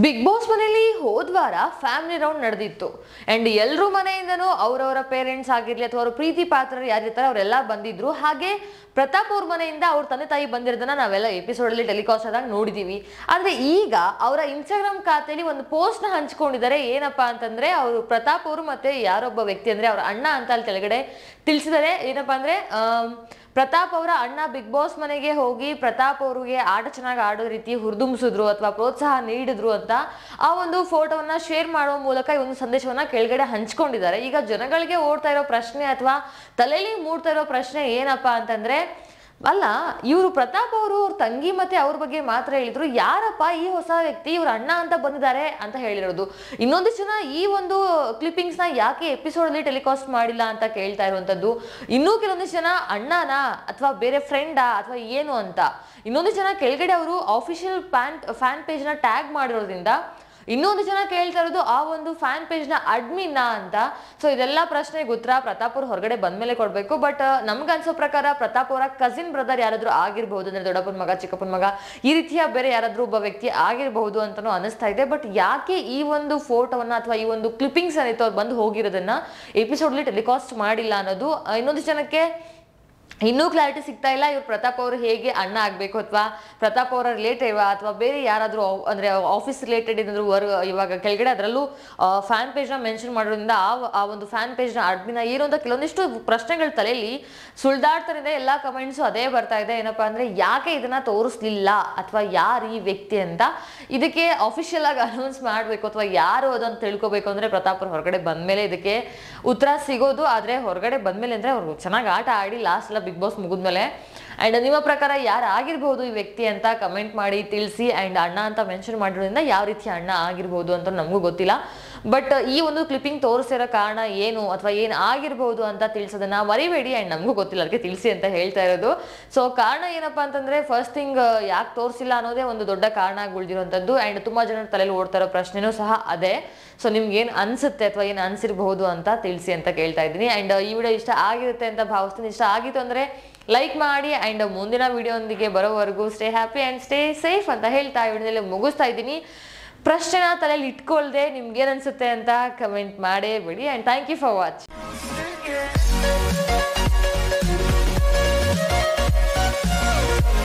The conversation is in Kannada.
ಬಿಗ್ ಬಾಸ್ ಮನೆಯಲ್ಲಿ ಹೋದ್ವಾರ ಫ್ಯಾಮಿಲಿ ರೌಂಡ್ ನಡೆದಿತ್ತು ಅಂಡ್ ಎಲ್ಲರೂ ಮನೆಯಿಂದನೂ ಅವರವರ ಪೇರೆಂಟ್ಸ್ ಆಗಿರ್ಲಿ ಅಥವಾ ಅವ್ರ ಪ್ರೀತಿ ಪಾತ್ರರು ಯಾರಿರ್ತಾರೆ ಅವರೆಲ್ಲ ಬಂದಿದ್ರು. ಹಾಗೆ ಪ್ರತಾಪ್ ಅವ್ರ ಮನೆಯಿಂದ ಅವ್ರ ತಂದೆ ತಾಯಿ ಬಂದಿರೋದನ್ನ ನಾವೆಲ್ಲ ಎಪಿಸೋಡ್ ಅಲ್ಲಿ ಟೆಲಿಕಾಸ್ಟ್ ಆದಾಗ ನೋಡಿದೀವಿ. ಆದ್ರೆ ಈಗ ಅವರ ಇನ್ಸ್ಟಾಗ್ರಾಮ್ ಖಾತೆಯಲ್ಲಿ ಒಂದು ಪೋಸ್ಟ್ ನ ಹಂಚ್ಕೊಂಡಿದ್ದಾರೆ. ಏನಪ್ಪಾ ಅಂತಂದ್ರೆ ಅವರು ಪ್ರತಾಪ್ ಅವರು ಮತ್ತೆ ಯಾರೊಬ್ಬ ವ್ಯಕ್ತಿ ಅಂದ್ರೆ ಅವ್ರ ಅಣ್ಣ ಅಂತ ಅಲ್ಲಿ ಕೆಳಗಡೆ ತಿಳಿಸಿದ್ದಾರೆ. ಏನಪ್ಪಾ ಅಂದ್ರೆ ಪ್ರತಾಪ್ ಅವರ ಅಣ್ಣ ಬಿಗ್ ಬಾಸ್ ಮನೆಗೆ ಹೋಗಿ ಪ್ರತಾಪ್ ಅವ್ರಿಗೆ ಆಟ ಚೆನ್ನಾಗಿ ಆಡೋ ರೀತಿ ಹುರಿದುಂಬಿಸಿದ್ರು ಅಥವಾ ಪ್ರೋತ್ಸಾಹ ನೀಡಿದ್ರು ಅಂತ ಆ ಒಂದು ಫೋಟೋವನ್ನ ಶೇರ್ ಮಾಡುವ ಮೂಲಕ ಈ ಒಂದು ಸಂದೇಶವನ್ನ ಕೆಳಗಡೆ ಹಂಚ್ಕೊಂಡಿದ್ದಾರೆ. ಈಗ ಜನಗಳಿಗೆ ಓಡ್ತಾ ಇರೋ ಪ್ರಶ್ನೆ ಅಥವಾ ತಲೆಯಲ್ಲಿ ಮೂಡ್ತಾ ಇರೋ ಪ್ರಶ್ನೆ ಏನಪ್ಪಾ ಅಂತಂದ್ರೆ, ಅಲ್ಲ ಇವರು ಪ್ರತಾಪ್ ಅವರು ಅವ್ರ ತಂಗಿ ಮತ್ತೆ ಅವ್ರ ಬಗ್ಗೆ ಮಾತ್ರ ಹೇಳಿದ್ರು, ಯಾರಪ್ಪ ಈ ಹೊಸ ವ್ಯಕ್ತಿ ಇವ್ರ ಅಣ್ಣ ಅಂತ ಬಂದಿದ್ದಾರೆ ಅಂತ ಹೇಳಿರೋದು. ಇನ್ನೊಂದಿಷ್ಟು ಜನ ಈ ಒಂದು ಕ್ಲಿಪ್ಪಿಂಗ್ಸ್ ನ ಯಾಕೆ ಎಪಿಸೋಡ್ ಅಲ್ಲಿ ಟೆಲಿಕಾಸ್ಟ್ ಮಾಡಿಲ್ಲ ಅಂತ ಕೇಳ್ತಾ ಇರುವಂತದ್ದು. ಇನ್ನೂ ಕೆಲವೊಂದಿಷ್ಟು ಜನ ಅಣ್ಣನಾ ಅಥವಾ ಬೇರೆ ಫ್ರೆಂಡಾ ಅಥವಾ ಏನು ಅಂತ. ಇನ್ನೊಂದಿಷ್ಟು ಜನ ಕೆಳಗಡೆ ಅವರು ಆಫಿಷಿಯಲ್ ಫ್ಯಾನ್ ಪೇಜ್ ನ ಟ್ಯಾಗ್ ಮಾಡಿರೋದ್ರಿಂದ ಇನ್ನೊಂದು ಜನ ಕೇಳ್ತಾ ಇರೋದು ಆ ಒಂದು ಫ್ಯಾನ್ ಪೇಜ್ ನ ಅಡ್ಮಿನ್ ಅಂತ. ಸೊ ಇದೆಲ್ಲ ಪ್ರಶ್ನೆಗೆ ಉತ್ತರ ಪ್ರತಾಪ್ ಅವ್ರು ಹೊರಗಡೆ ಬಂದ್ಮೇಲೆ ಕೊಡ್ಬೇಕು. ಬಟ್ ನಮ್ಗನ್ಸೋ ಪ್ರಕಾರ ಪ್ರತಾಪ್ ಅವರ ಕಸಿನ್ ಬ್ರದರ್ ಯಾರಾದ್ರೂ ಆಗಿರ್ಬಹುದು, ಅಂದ್ರೆ ದೊಡ್ಡಪ್ಪನ ಮಗ ಚಿಕ್ಕಪ್ಪನ ಮಗ ಈ ರೀತಿಯ ಬೇರೆ ಯಾರಾದ್ರೂ ಒಬ್ಬ ವ್ಯಕ್ತಿ ಆಗಿರಬಹುದು ಅಂತಾನು ಅನಿಸ್ತಾ ಇದೆ. ಬಟ್ ಯಾಕೆ ಈ ಒಂದು ಫೋಟೋವನ್ನ ಅಥವಾ ಈ ಒಂದು ಕ್ಲಿಪ್ಪಿಂಗ್ಸ್ ಏನಿತ್ತು ಅವ್ರು ಬಂದು ಹೋಗಿರೋದನ್ನ ಎಪಿಸೋಡ್ ಅಲ್ಲಿ ಟೆಲಿಕಾಸ್ಟ್ ಮಾಡಿಲ್ಲ ಅನ್ನೋದು ಇನ್ನೊಂದು ಜನಕ್ಕೆ ಇನ್ನೂ ಕ್ಲಾರಿಟಿ ಸಿಗ್ತಾ ಇಲ್ಲ. ಇವ್ರು ಪ್ರತಾಪ್ ಅವರು ಹೇಗೆ ಅಣ್ಣ ಆಗ್ಬೇಕು ಅಥವಾ ಪ್ರತಾಪ್ ಅವರ ರಿಲೇಟಿವ್ ಅಥವಾ ಬೇರೆ ಯಾರಾದ್ರೂ ಅಂದ್ರೆ ಆಫೀಸ್ ರಿಲೇಟೆಡ್ ಏನಾದ್ರು ಇವಾಗ ಕೆಳಗಡೆ ಅದರಲ್ಲೂ ಫ್ಯಾನ್ ಪೇಜ್ ನ ಮೆನ್ಷನ್ ಮಾಡೋದ್ರಿಂದ ಆ ಒಂದು ಫ್ಯಾನ್ ಪೇಜ್ ನ ಅಡ್ಮಿನ್ ಏನು ಅಂತ ಕೆಲವೊಂದಿಷ್ಟು ಪ್ರಶ್ನೆಗಳ ತಲೆಯಲ್ಲಿ ಸುಳ್ದಾಡ್ತಾರಿದೆ. ಎಲ್ಲಾ ಕಮೆಂಟ್ಸ್ ಅದೇ ಬರ್ತಾ ಇದೆ. ಏನಪ್ಪಾ ಅಂದ್ರೆ ಯಾಕೆ ಇದನ್ನ ತೋರಿಸ್ಲಿಲ್ಲ ಅಥವಾ ಯಾರು ಈ ವ್ಯಕ್ತಿ ಅಂತ ಇದಕ್ಕೆ ಅಫಿಷಿಯಲ್ ಆಗಿ ಅನೌನ್ಸ್ ಮಾಡ್ಬೇಕು ಅಥವಾ ಯಾರು ಅದನ್ನ ತಿಳ್ಕೊಬೇಕು ಅಂದ್ರೆ ಪ್ರತಾಪ್ ಅವ್ರು ಹೊರಗಡೆ ಬಂದ್ಮೇಲೆ ಇದಕ್ಕೆ ಉತ್ತರ ಸಿಗೋದು. ಆದ್ರೆ ಹೊರಗಡೆ ಬಂದ್ಮೇಲೆ ಅಂದ್ರೆ ಅವ್ರು ಚೆನ್ನಾಗಿ ಆಟ ಆಡಿ ಲಾಸ್ಟ್ ಎಲ್ಲ ಬಿಗ್ ಬಾಸ್ ಮುಗಿದ್ಮೇಲೆ ಅಂಡ್ ನಿಮ್ಮ ಪ್ರಕಾರ ಯಾರು ಆಗಿರ್ಬೋದು ಈ ವ್ಯಕ್ತಿ ಅಂತ ಕಮೆಂಟ್ ಮಾಡಿ ತಿಳಿಸಿ. ಅಂಡ್ ಅಣ್ಣ ಅಂತ ಮೆನ್ಷನ್ ಮಾಡಿರೋದ್ರಿಂದ ಯಾವ ರೀತಿ ಅಣ್ಣ ಆಗಿರ್ಬೋದು ಅಂತ ನಮಗೂ ಗೊತ್ತಿಲ್ಲ. ಬಟ್ ಈ ಒಂದು ಕ್ಲಿಪ್ಪಿಂಗ್ ತೋರಿಸಿರೋ ಕಾರಣ ಏನು ಅಥವಾ ಏನು ಆಗಿರ್ಬೋದು ಅಂತ ತಿಳಿಸೋದನ್ನ ಮರಿಬೇಡಿ. ಅಂಡ್ ನಮಗೂ ಗೊತ್ತಿಲ್ಲ, ಅದಕ್ಕೆ ತಿಳಿಸಿ ಅಂತ ಹೇಳ್ತಾ ಇರೋದು. ಸೊ ಕಾರಣ ಏನಪ್ಪಾ ಅಂತಂದ್ರೆ ಫಸ್ಟ್ ಥಿಂಗ್ ಯಾಕೆ ತೋರಿಸಿಲ್ಲ ಅನ್ನೋದೇ ಒಂದು ದೊಡ್ಡ ಕಾರಣ ಆಗಿ ಉಳಿದಿರುವಂತದ್ದು. ಅಂಡ್ ತುಂಬಾ ಜನರ ತಲೆಯಲ್ಲಿ ಓಡ್ತಾ ಇರೋ ಪ್ರಶ್ನೆನೂ ಸಹ ಅದೇ. ಸೊ ನಿಮ್ಗೆ ಏನ್ ಅನ್ಸುತ್ತೆ ಅಥವಾ ಏನ್ ಅನ್ಸಿರ್ಬಹುದು ಅಂತ ತಿಳಿಸಿ ಅಂತ ಕೇಳ್ತಾ ಇದ್ದೀನಿ. ಅಂಡ್ ಈ ವಿಡಿಯೋ ಇಷ್ಟ ಆಗಿರುತ್ತೆ ಅಂತ ಭಾವಿಸ್ತೀನಿ. ಇಷ್ಟ ಆಗಿತ್ತು ಅಂದ್ರೆ ಲೈಕ್ ಮಾಡಿ. ಅಂಡ್ ಮುಂದಿನ ವಿಡಿಯೋ ಒಂದಿಗೆ ಬರೋವರೆಗೂ stay happy and stay safe ಅಂತ ಹೇಳ್ತಾ ಈ ವಿಡಿಯೋದಲ್ಲಿ ಮುಗಿಸ್ತಾ ಇದ್ದೀನಿ. ಪ್ರಶ್ನೆನ ತಲೆಯಲ್ಲಿ ಇಟ್ಕೊಳ್ದೆ ನಿಮ್ಗೆ ಏನ್ ಅನ್ಸುತ್ತೆ ಅಂತ ಕಮೆಂಟ್ ಮಾಡೇ ಬಿಡಿ. And thank you for watching.